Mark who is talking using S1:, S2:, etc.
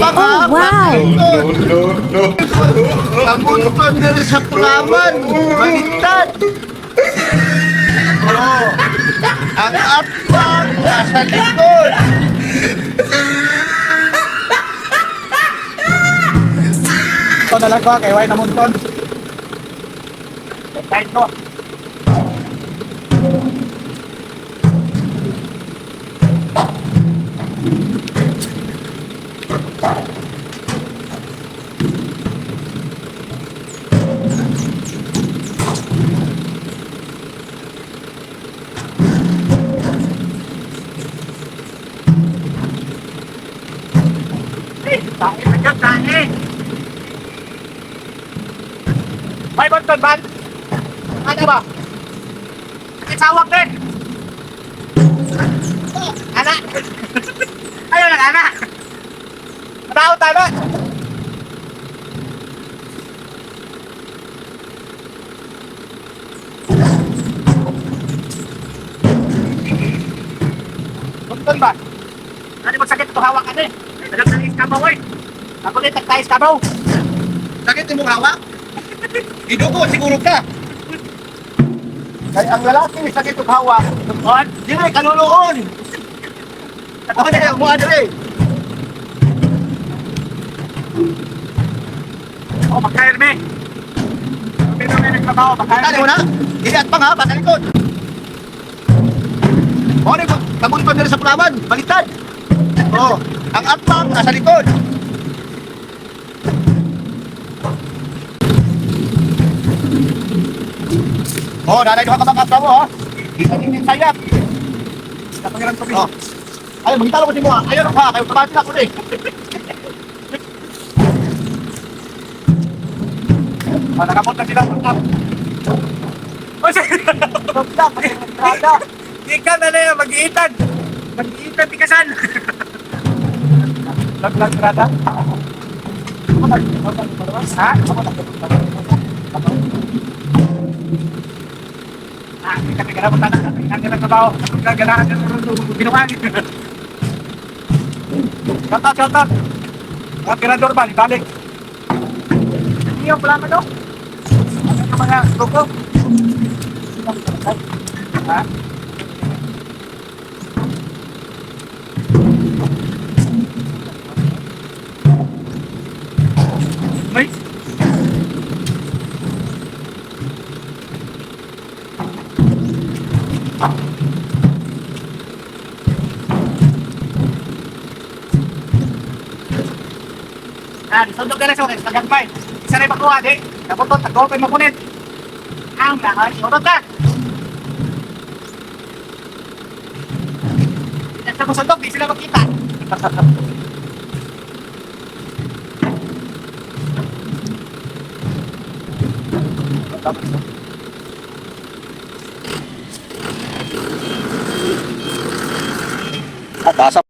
S1: Oh, wow!
S2: Kamunton diri sa pulaman, baliktad. Oh, ang atbang nasa likod.
S3: Ito na lang ko, kay Wai Namunton. Kahit ko. Tae na dyan, tae! May Bonton, ban? Ano ba? Nakisawag din! Anak! Ayaw lang, anak! Matao tayo! Bonton ba? Ano mo sakit ito hawak ka din? Dalag ng iskabaw eh! Ako din, tagtayo iskabaw!
S2: Sakit mo hawak? Idugo siguro ka. Kaya ang lalaki sakit og hawak.
S3: On!
S2: Dire kanunoon. Ako na mo adre.
S3: Oh, magkair me! Pero may nagtrabaho, magkair
S2: Tali
S3: me!
S2: mo na. Dili at pang ha, basta likod. O ni kamunton diri sa pulaman, baliktad. Oh, ang atbang nasa likod. Oh, nanay duha ka bang asawa mo ha? Hindi sayap.
S3: Kapangiran ko
S2: Oh. Ay, magitalo ko si mo ha. Ayaw ha, kayo kabati na ko ni.
S3: Oh, nakamot na sila. Oh, sige! Ikan na na yan, mag-iitan! Mag-iitan, tikasan! Lag-lag, rada? Ha? Hindi ka nagarapan na. Hindi ka nagtrabaho. Gaganahan ka ng binukan. Shoutout, shoutout! Mga tirador ba? Ibalik! Hindi yung plano do? Ano yung mga grupo? Ha? May? Sundog ka na siya, tagagpay. Isa rin makuha, di. Nabutot, tag-open mo punit. Ang lahat, sundog ka. Sa mo sundog, di sila makita.
S2: At